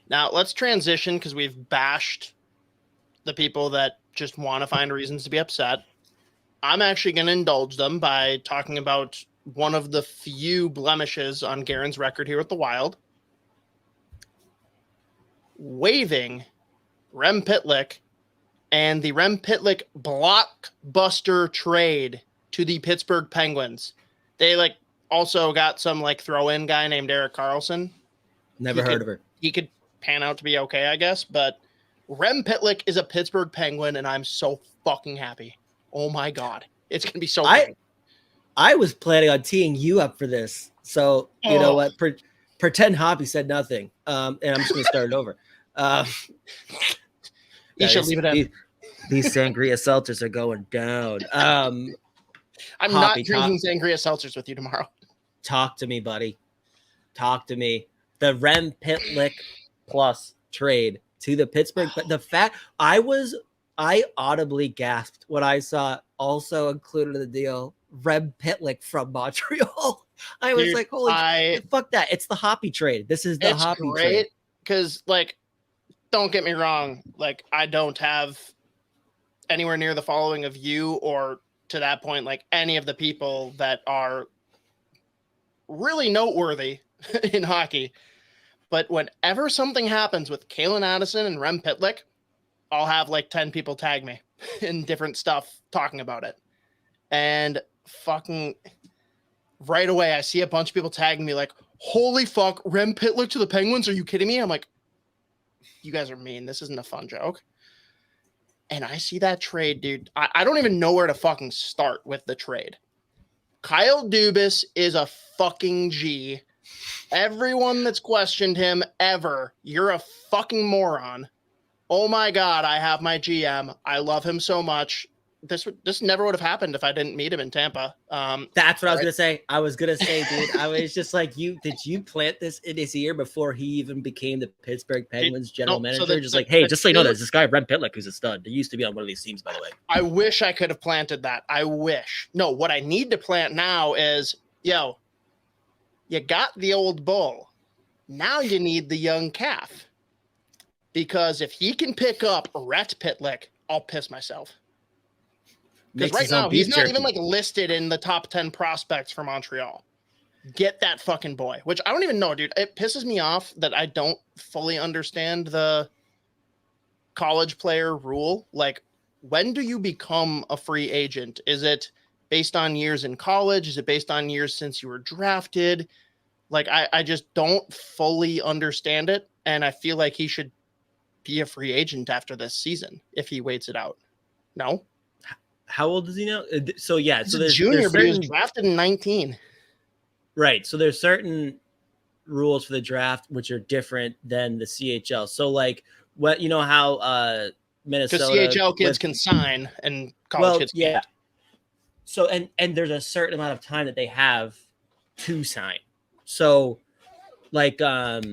Now let's transition because we've bashed the people that just want to find reasons to be upset. I'm actually going to indulge them by talking about one of the few blemishes on Guerin's record here with the Wild. Waiving REM PITLICK and the REM PITLICK blockbuster trade to the Pittsburgh Penguins. They also got some throw-in guy named Erik Karlsson. Never heard of her. He could pan out to be okay, I guess, but REM PITLICK is a Pittsburgh Penguin, and I'm so fucking happy. Oh my God. It's going to be so great. I was planning on teeing you up for this. So, you know what? Pretend Hoppy said nothing. And I'm just going to start it over. You should leave it in. These sangria seltzers are going down. I'm not drinking sangria seltzers with you tomorrow. Talk to me, buddy. Talk to me. The REM PITLICK plus trade to the Pittsburgh. But the fact I audibly gasped when I saw also included in the deal REM PITLICK from Montreal. I was like, holy fuck that. It's the Hoppy trade. This is the Hoppy trade. Because, don't get me wrong. I don't have anywhere near the following of you or to that point, any of the people that are really noteworthy in hockey. But whenever something happens with Kalen Addison and REM PITLICK, I'll have 10 people tag me in different stuff talking about it. And fucking right away, I see a bunch of people tagging me holy fuck, REM PITLICK to the Penguins? Are you kidding me? I'm like, you guys are mean. This isn't a fun joke. And I see that trade, dude. I don't even know where to fucking start with the trade. Kyle Dubas is a fucking G. Everyone that's questioned him ever, you're a fucking moron. Oh my God, I have my GM. I love him so much. This never would have happened if I didn't meet him in Tampa. That's what I was gonna say. I was gonna say, dude. I was just like, did you plant this in his ear before he even became the Pittsburgh Penguins general manager? So hey, just so you know, there's this guy REM PITLICK who's a stud. He used to be on one of these teams, by the way. I wish I could have planted that. I wish. No, what I need to plant now is, you got the old bull. Now you need the young calf. Because if he can pick up Rhett Pitlick, I'll piss myself. Because right now, he's not even listed in the top 10 prospects for Montreal. Get that fucking boy, which I don't even know, dude. It pisses me off that I don't fully understand the college player rule. When do you become a free agent? Is it based on years in college? Is it based on years since you were drafted? I just don't fully understand it. And I feel like he should be a free agent after this season if he waits it out. No? How old is he now? So he's a junior, but he was drafted in 19. Right. So there's certain rules for the draft which are different than the CHL. So what how Minnesota, because CHL kids can sign and college kids can't. So and there's a certain amount of time that they have to sign. So Josh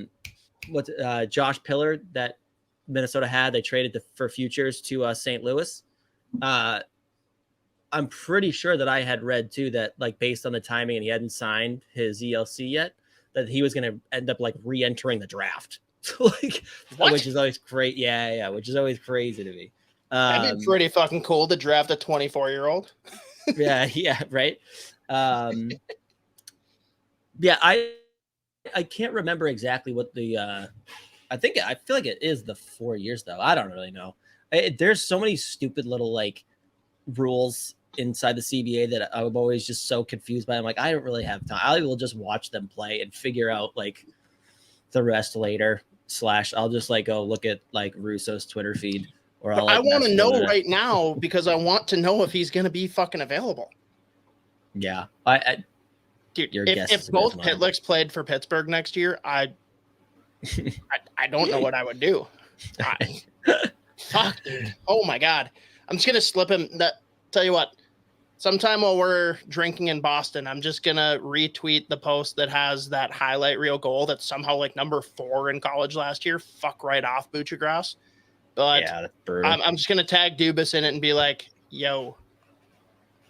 Pillar that Minnesota had, they traded for futures to St. Louis. I'm pretty sure that I had read too that based on the timing and he hadn't signed his ELC yet, that he was going to end up re-entering the draft. Which is always great. Yeah. Which is always crazy to me. That'd be pretty fucking cool to draft a 24-year-old. Yeah. Right. I can't remember exactly what the, I feel like it is the 4 years though. I don't really know. There's so many stupid little rules inside the CBA that I'm always just so confused by. I'm I don't really have time. I will just watch them play and figure out the rest later. I'll just go look at Russo's Twitter feed, or I want to know right now because I want to know if he's going to be fucking available. Yeah, dude. If both Pitlicks played for Pittsburgh next year, I don't know what I would do. Fuck, dude. Oh my God. I'm just going to slip him tell you what, sometime while we're drinking in Boston, I'm just going to retweet the post that has that highlight reel goal that's somehow number 4 in college last year. Fuck right off, Buccigross. But yeah, I'm just going to tag Dubas in it and be yo,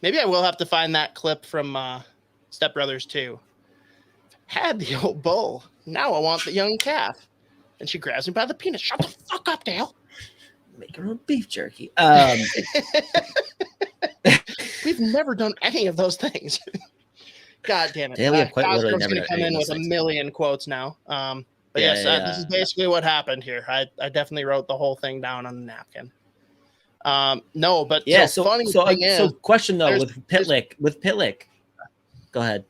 maybe I will have to find that clip from Step Brothers 2. Had the old bull. Now I want the young calf. And she grabs me by the penis. Shut the fuck up, Dale. Make her own beef jerky. We've never done any of those things. God damn it. Yeah, we have quite literally Cosgrove's never going to done come any in of with those a things. million quotes now. But Yeah, yes, this is basically what happened here. I definitely wrote the whole thing down on a napkin. No, but yeah. so Question though with Pitlick. Go ahead.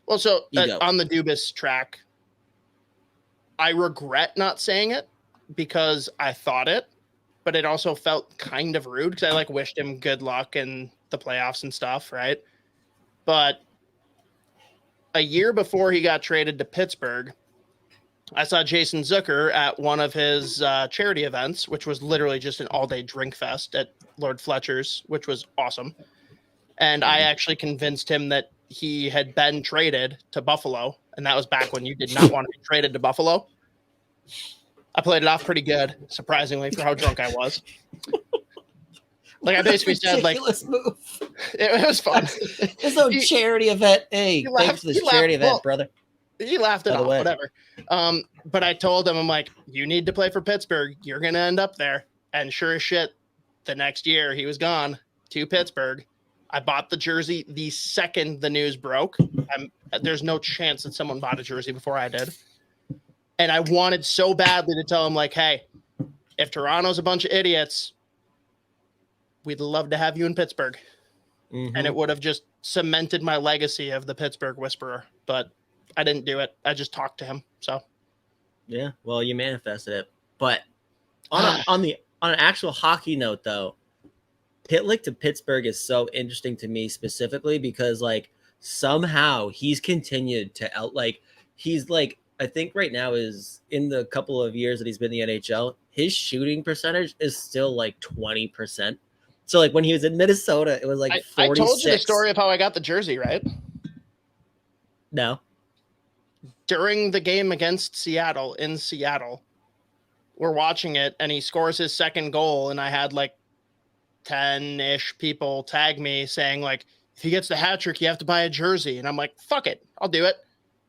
Well, so go. on the Dubas track, I regret not saying it because I thought it, but it also felt kind of rude because I like wished him good luck in the playoffs and stuff, right? But a year before he got traded to Pittsburgh, I saw Jason Zucker at one of his charity events, which was literally just an all-day drink fest at Lord Fletcher's, which was awesome. And I actually convinced him that he had been traded to Buffalo, and that was back when you did not want to be traded to Buffalo. I played it off pretty good, surprisingly, for how drunk I was. Like I basically said, like move. It was fun. It's no charity event. Hey, thanks for this charity event, brother. He laughed it off, whatever. But I told him, I'm like, you need to play for Pittsburgh. You're going to end up there. And sure as shit, the next year he was gone to Pittsburgh. I bought the jersey the second the news broke. There's no chance that someone bought a jersey before I did. And I wanted so badly to tell him, like, hey, if Toronto's a bunch of idiots, we'd love to have you in Pittsburgh. Mm-hmm. And it would have just cemented my legacy of the Pittsburgh Whisperer. But I didn't do it. I just talked to him. So, yeah, well, you manifested it. But on an actual hockey note, though, Pitlick to Pittsburgh is so interesting to me specifically because, like, somehow he's continued to he's like, I think right now is in the couple of years that he's been in the NHL, his shooting percentage is still like 20%. So, like, when he was in Minnesota, it was like 46. I told you the story of how I got the jersey, right? No. During the game against Seattle, in Seattle, we're watching it, and he scores his second goal, and I had like 10-ish people tag me saying, like, if he gets the hat trick, you have to buy a jersey. And I'm like, fuck it, I'll do it.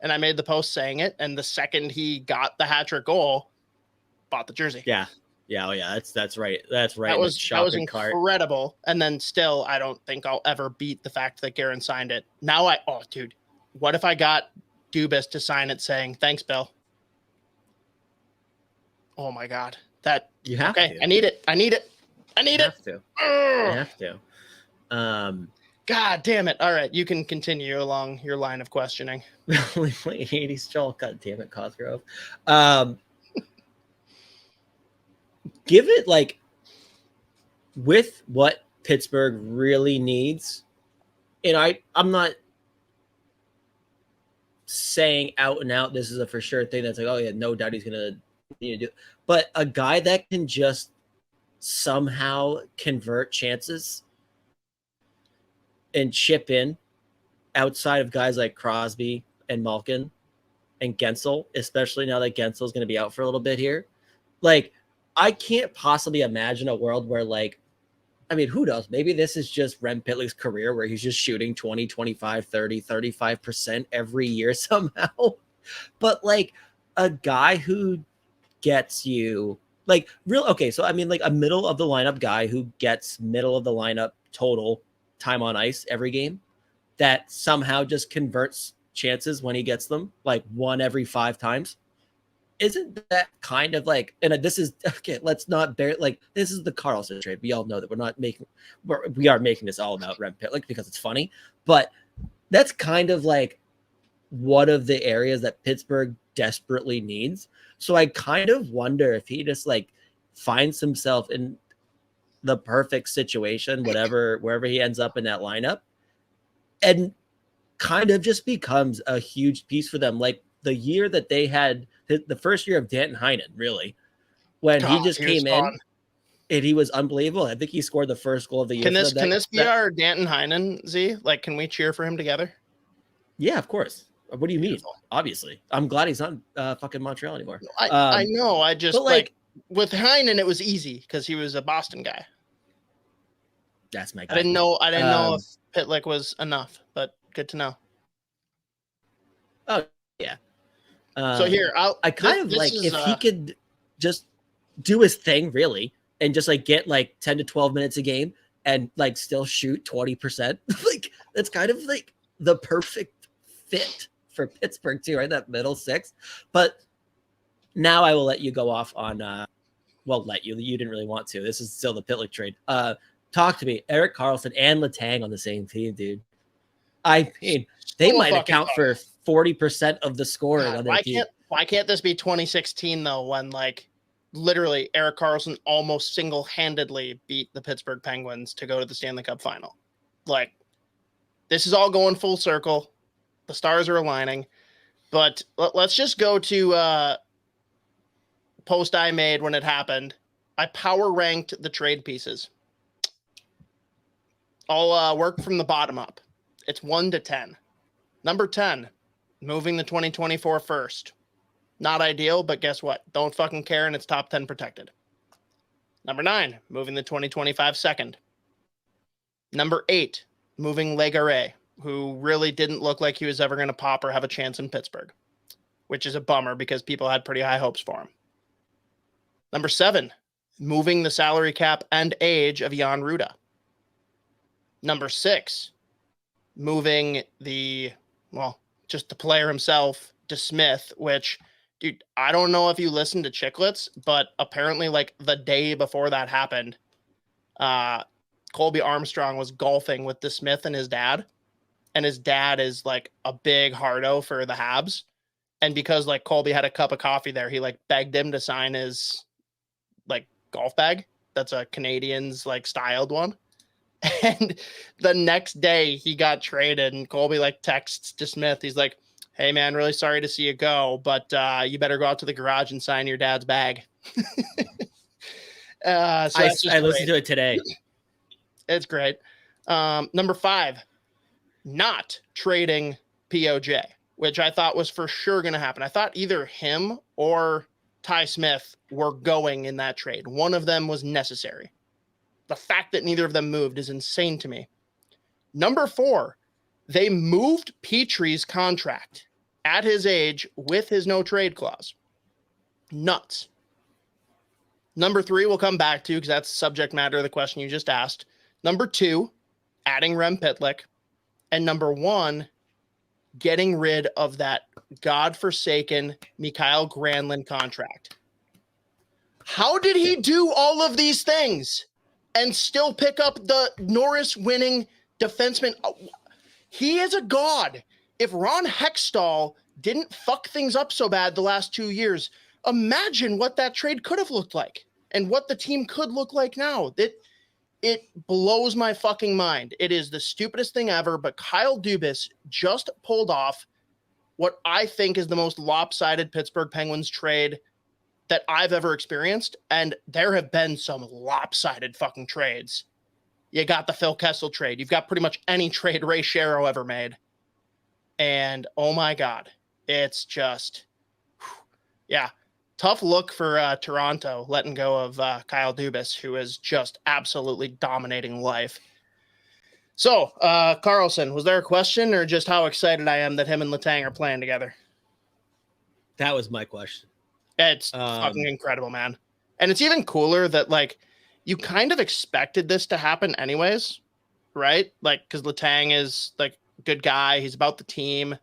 And I made the post saying it, and the second he got the hat trick goal, bought the jersey. Yeah. Yeah, oh yeah, that's right. That's right. That was incredible. And then still, I don't think I'll ever beat the fact that Guerin signed it. Now dude, what if I got Dubas to sign it saying, thanks, Bill? Oh my God. You have to. I need it. You have to. God damn it. All right. You can continue along your line of questioning. Only playing 80s Joel. God damn it, Cosgrove. Give it, like, with what Pittsburgh really needs, and I'm not saying out and out this is a for sure thing that's like, oh yeah, no doubt he's gonna do it, but a guy that can just somehow convert chances and chip in outside of guys like Crosby and Malkin and Gensel, especially now that Gensel's going to be out for a little bit here. Like, I can't possibly imagine a world where, like, I mean, who knows? Maybe this is just Rem Pitlick's career where he's just shooting 20, 25, 30, 35% every year somehow. But, like, a guy who gets you, like, so, I mean, like, a middle of the lineup guy who gets middle of the lineup total time on ice every game that somehow just converts chances when he gets them, like 1 every 5 times. Isn't that kind of like, and this is, okay, let's not bear, like, this is the Karlsson trade. We all know that we are making this all about Rem Pitlick because it's funny, but that's kind of like one of the areas that Pittsburgh desperately needs. So I kind of wonder if he just, like, finds himself in the perfect situation, wherever he ends up in that lineup, and kind of just becomes a huge piece for them. Like the year that they had, the first year of Danton Heinen, really, when he just came in and he was unbelievable. I think he scored the first goal of the year. Can this be our Danton Heinen, Z? Like, can we cheer for him together? Yeah, of course. What do you mean? Obviously. I'm glad he's not fucking Montreal anymore. I know. I just, like, with Heinen, it was easy because he was a Boston guy. That's my guy. I didn't know if Pitlick was enough, but good to know. Oh, yeah. So here, I kind of like if he could just do his thing really and just like get like 10 to 12 minutes a game and like still shoot 20%. Like that's kind of like the perfect fit for Pittsburgh too, right? That middle six. But now I will let you go off on you didn't really want to. This is still the Pitlick trade. Talk to me. Erik Karlsson and Letang on the same team, dude. I mean, they might account for 40% of the scoring on their team. Why can't this be 2016 though, when like literally Erik Karlsson almost single-handedly beat the Pittsburgh Penguins to go to the Stanley Cup final? Like, this is all going full circle. The stars are aligning. But let's just go to post I made when it happened. I power ranked the trade pieces. I'll work from the bottom up. It's 1 to 10. Number 10, moving the 2024 first. Not ideal, but guess what? Don't fucking care, and it's top 10 protected. Number 9, moving the 2025 second. Number 8, moving Legare, who really didn't look like he was ever going to pop or have a chance in Pittsburgh, which is a bummer because people had pretty high hopes for him. Number 7, moving the salary cap and age of Jan Ruda. Number 6, moving just the player himself, DeSmith, which, dude, I don't know if you listened to Chicklets, but apparently like the day before that happened, Colby Armstrong was golfing with DeSmith and his dad is like a big hardo for the Habs. And because like Colby had a cup of coffee there, he like begged him to sign his like golf bag. That's a Canadian's like styled one. And the next day he got traded and Colby like texts DeSmith. He's like, "Hey man, really sorry to see you go, but you better go out to the garage and sign your dad's bag." I listened to it today. It's great. Number 5, not trading POJ, which I thought was for sure going to happen. I thought either him or Ty Smith were going in that trade. One of them was necessary. The fact that neither of them moved is insane to me. Number 4, they moved Petrie's contract at his age with his no trade clause. Nuts. Number 3 we'll come back to because that's subject matter of the question you just asked. Number 2, adding Rem Pitlick. And number 1, getting rid of that godforsaken Mikael Granlund contract. How did he do all of these things and still pick up the Norris winning defenseman? He is a god. If Ron Hextall didn't fuck things up so bad the last 2 years, imagine what that trade could have looked like and what the team could look like now. It blows my fucking mind. It is the stupidest thing ever, but Kyle Dubas just pulled off what I think is the most lopsided Pittsburgh Penguins trade that I've ever experienced, and there have been some lopsided fucking trades. You got the Phil Kessel trade. You've got pretty much any trade Ray Shero ever made. And, oh my God, it's just, yeah. Tough look for Toronto, letting go of Kyle Dubas, who is just absolutely dominating life. So, Karlsson, was there a question or just how excited I am that him and Letang are playing together? That was my question. It's fucking incredible, man. And it's even cooler that, like, you kind of expected this to happen anyways, right? Like, because Letang is, like, a good guy. He's about the team.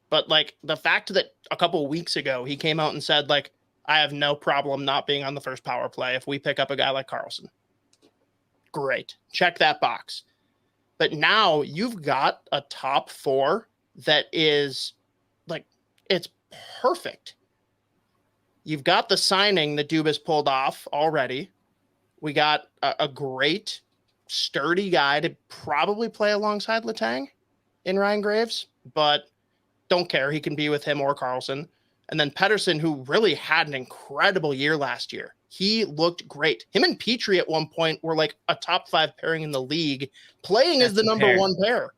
But, like, the fact that a couple of weeks ago he came out and said, like, I have no problem not being on the first power play if we pick up a guy like Karlsson. Great. Check that box. But now you've got a top 4 that is, like, it's perfect. You've got the signing that Dubas pulled off already. We got a great, sturdy guy to probably play alongside Letang in Ryan Graves, but don't care. He can be with him or Karlsson. And then Pettersson, who really had an incredible year last year. He looked great. Him and Petrie at one point were like a top 5 pairing in the league, playing as the number 1 pair.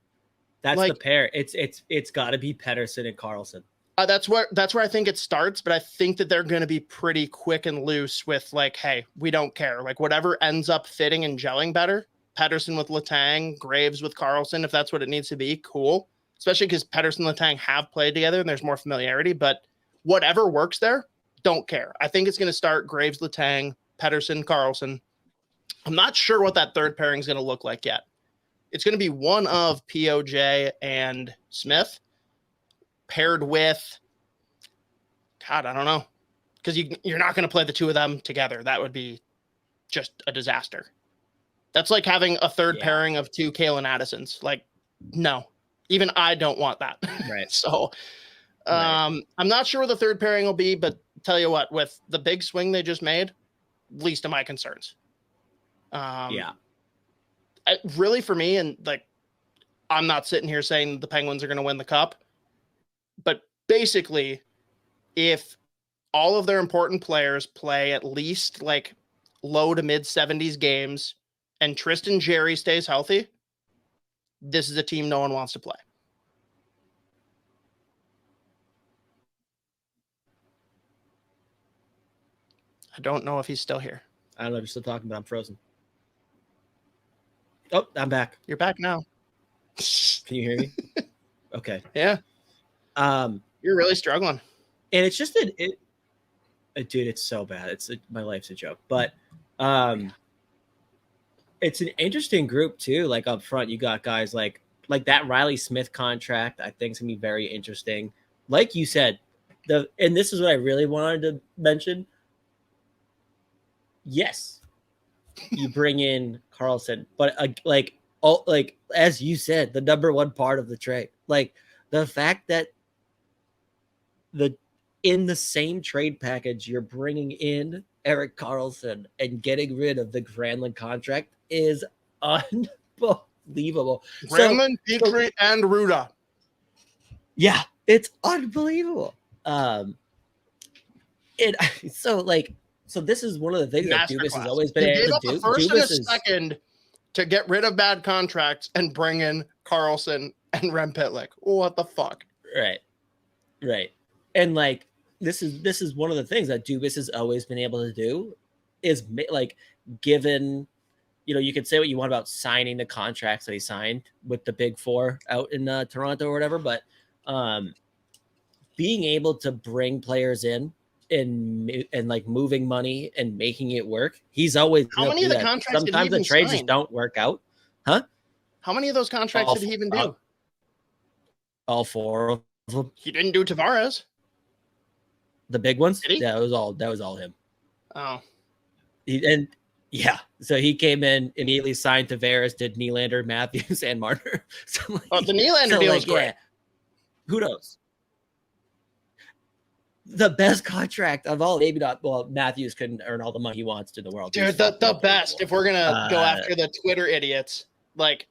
That's like, the pair. It's got to be Pettersson and Karlsson. That's where I think it starts, but I think that they're going to be pretty quick and loose with like, hey, we don't care. Like whatever ends up fitting and gelling better, Pettersson with Letang, Graves with Karlsson, if that's what it needs to be, cool. Especially because Pettersson and Letang have played together and there's more familiarity, but whatever works there, don't care. I think it's going to start Graves, Letang, Pettersson, Karlsson. I'm not sure what that third pairing is going to look like yet. It's going to be one of POJ and Smith paired with, God, I don't know. Because you're not going to play the two of them together. That would be just a disaster. That's like having a third pairing of two Kalen Addisons. Like, no. Even I don't want that. Right. So I'm not sure what the third pairing will be, but tell you what, with the big swing they just made, least of my concerns. Really, for me, and like, I'm not sitting here saying the Penguins are going to win the cup, but basically, if all of their important players play at least like low to mid 70s games and Tristan Jarry stays healthy, this is a team no one wants to play. I don't know if he's still here. I don't know if you're still talking, but I'm frozen. Oh, I'm back. You're back now. Can you hear me? Okay. Yeah. You're really struggling. And it's just dude, it's so bad. My life's a joke. But it's an interesting group too. Like up front, you got guys like that Riley Smith contract. I think is gonna be very interesting. Like you said, and this is what I really wanted to mention. Yes, you bring in Karlsson, but as you said, the number one part of the trade, like the fact that in the same trade package, you're bringing in Erik Karlsson and getting rid of the Granlund contract is unbelievable. Granlund, Petrie, and Ruda. Yeah, it's unbelievable. So this is one of the things that Dubas has always been able to do. The first and a second to get rid of bad contracts and bring in Karlsson and REM PITLICK. What the fuck? Right. And like this is one of the things that Dubas has always been able to do is like given, you could say what you want about signing the contracts that he signed with the big four out in Toronto or whatever, but being able to bring players in and like moving money and making it work. He's always how many of the contracts sometimes the trades just don't work out. Huh? How many of those contracts did he even do? All four of them. He didn't do Tavares. The big ones? Did he? Yeah, that was all him. Oh. So he came in, immediately signed Tavares, did Nylander, Matthews, and Marner. So the Nylander deal was great. Yeah, who knows? The best contract of all, maybe not. Well, Matthews couldn't earn all the money he wants to the world. Dude, the best. If we're gonna go after the Twitter idiots, like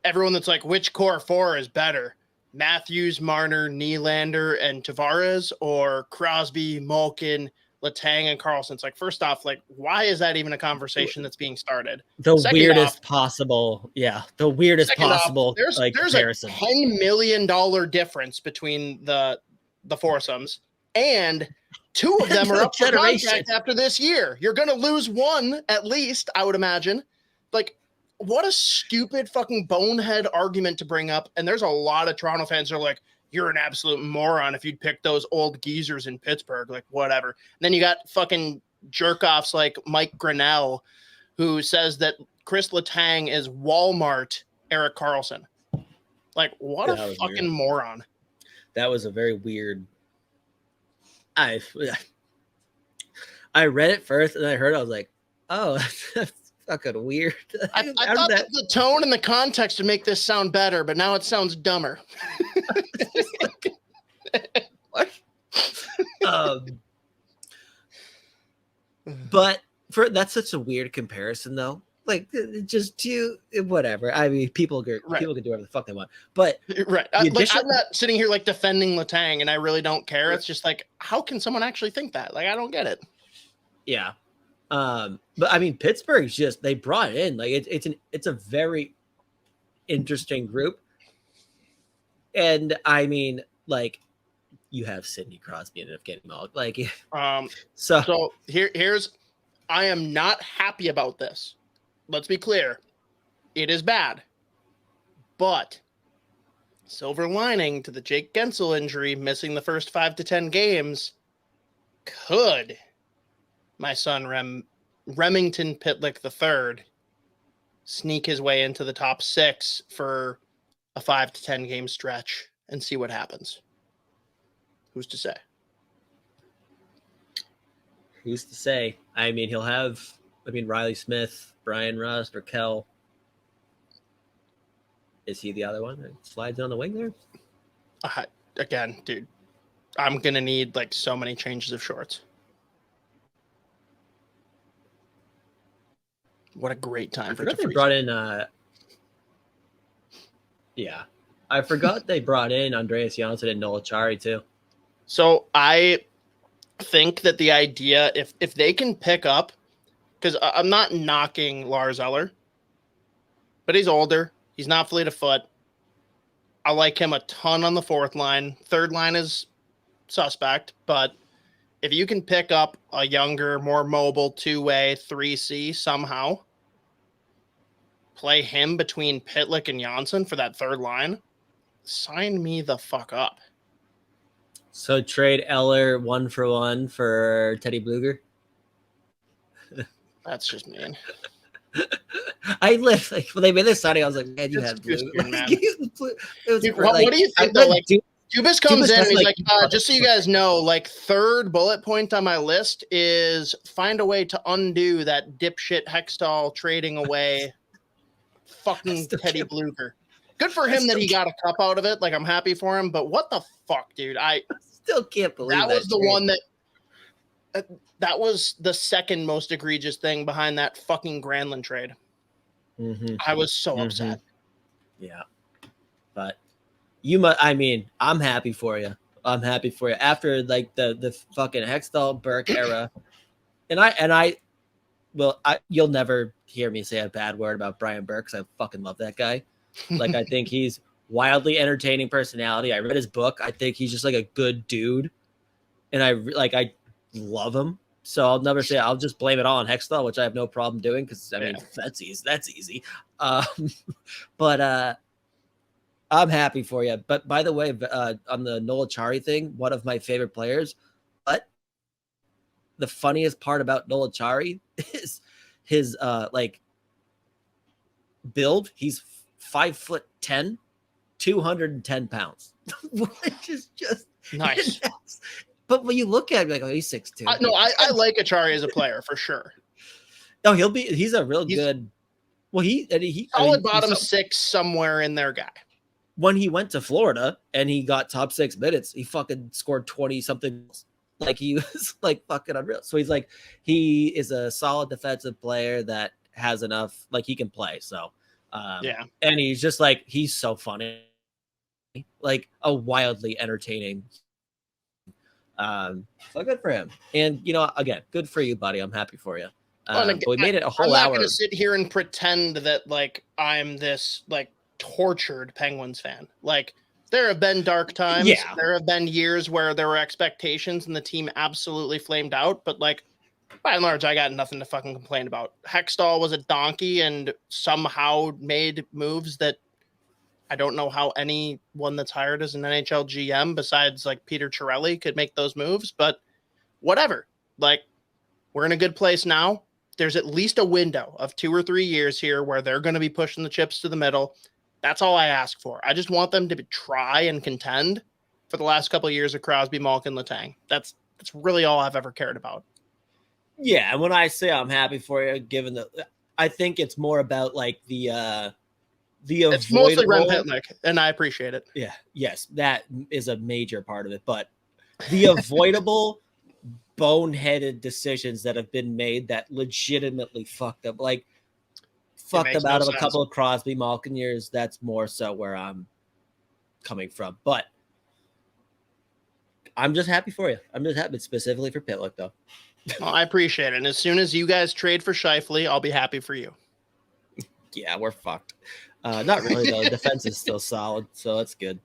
everyone that's like, which core four is better? Matthews, Marner, Nylander, and Tavares, or Crosby, Malkin, Letang, and Karlsson? It's like, first off, like, why is that even a conversation that's being started? The weirdest possible comparison. There's a $10 million difference between the foursomes. And two of them are up for contract after this year. You're going to lose one at least, I would imagine. Like, what a stupid fucking bonehead argument to bring up. And there's a lot of Toronto fans who are like, you're an absolute moron if you'd pick those old geezers in Pittsburgh. Like, whatever. And then you got fucking jerk-offs like Mike Grinnell, who says that Chris Letang is Walmart Erik Karlsson. Like, what a fucking weird moron. That was a very weird... I read it first and I heard it, I was like, oh, that's fucking weird. I thought that the tone and the context would make this sound better, but now it sounds dumber. What? But that's such a weird comparison though. Like, just whatever. I mean, people can do whatever the fuck they want. But right, I'm not sitting here like defending Letang, and I really don't care. It's just like, how can someone actually think that? Like, I don't get it. Yeah, but I mean, Pittsburgh's just they brought it in. Like, it's a very interesting group, and I mean, like, you have Sidney Crosby ended up getting all like, so here's, I am not happy about this. Let's be clear. It is bad. But silver lining to the Jake Gensel injury, missing the first 5 to 10 games, could my son Remington Pitlick III sneak his way into the top 6 for a 5 to 10 game stretch and see what happens. Who's to say? Who's to say? I mean, he'll have, Riley Smith, Brian Rust, Raquel. Is he the other one that slides on the wing there? Again, dude, I'm going to need like so many changes of shorts. What a great time for they brought in I forgot they brought in Andreas Janssen and Noah Chari too. So I think that the idea, if they can pick up, because I'm not knocking Lars Eller, but he's older. He's not fleet of foot. I like him a ton on the fourth line. Third line is suspect, but if you can pick up a younger, more mobile 2-way 3C somehow, play him between Pitlick and Janssen for that third line, sign me the fuck up. So trade Eller 1-for-1 for Teddy Bluger? That's just mean. I lived like when they made this signing, I was like, man, you had blue. What do you think though? Like, Judd'z comes in and he's like, just so you guys know, like, third bullet point on my list is find a way to undo that dipshit Hextall trading away fucking Teddy Bluger. Good for him that he got a cup out of it. Like, I'm happy for him, but what the fuck, dude? I still can't believe that was the one that was the second most egregious thing behind that fucking Granlund trade. Mm-hmm. I was so upset. Yeah. But I'm happy for you. I'm happy for you. After like the fucking Hextall Burke era. You'll never hear me say a bad word about Brian Burke because I fucking love that guy. Like, I think he's wildly entertaining personality. I read his book. I think he's just like a good dude. And I love him. So I'll never say, I'll just blame it all on Hextall, which I have no problem doing because that's easy. But I'm happy for you. But by the way, on the Noah Chari thing, one of my favorite players. But the funniest part about Noah Chari is his build. He's 5'10", 210 pounds, which is just nice. But when you look at him, like, oh, he's 6'2". I like Achari as a player for sure. No, he's a real good. Well, he solid bottom 6 somewhere in there guy. When he went to Florida and he got top 6 minutes, he fucking scored 20 something. Like, he was like fucking unreal. So he is a solid defensive player that has enough, like, he can play. So and he's just like, he's so funny, like a wildly entertaining. So good for him. And again, good for you, buddy. I'm happy for you. But we made it a whole hour. I'm not going to sit here and pretend that like I'm this like tortured Penguins fan. Like, there have been dark times. Yeah. There have been years where there were expectations and the team absolutely flamed out. But like, by and large, I got nothing to fucking complain about. Hextall was a donkey and somehow made moves that I don't know how anyone that's hired as an NHL GM besides like Peter Chiarelli could make those moves, but whatever. Like, we're in a good place now. There's at least a window of 2 or 3 years here where they're going to be pushing the chips to the middle. That's all I ask for. I just want them to try and contend for the last couple of years of Crosby, Malkin, Letang. That's really all I've ever cared about. Yeah, and when I say I'm happy for you, I think it's more about like the it's mostly Rem Pitlick, and I appreciate it. Yeah, yes, that is a major part of it. But the avoidable, boneheaded decisions that have been made that legitimately fucked up, like fucked them out of a couple of Crosby, Malkin years. That's more so where I'm coming from. But I'm just happy for you. I'm just happy specifically for Pitlick, though. Well, I appreciate it. And as soon as you guys trade for Scheifele, I'll be happy for you. Yeah, we're fucked. Not really, though. Defense is still solid, so that's good.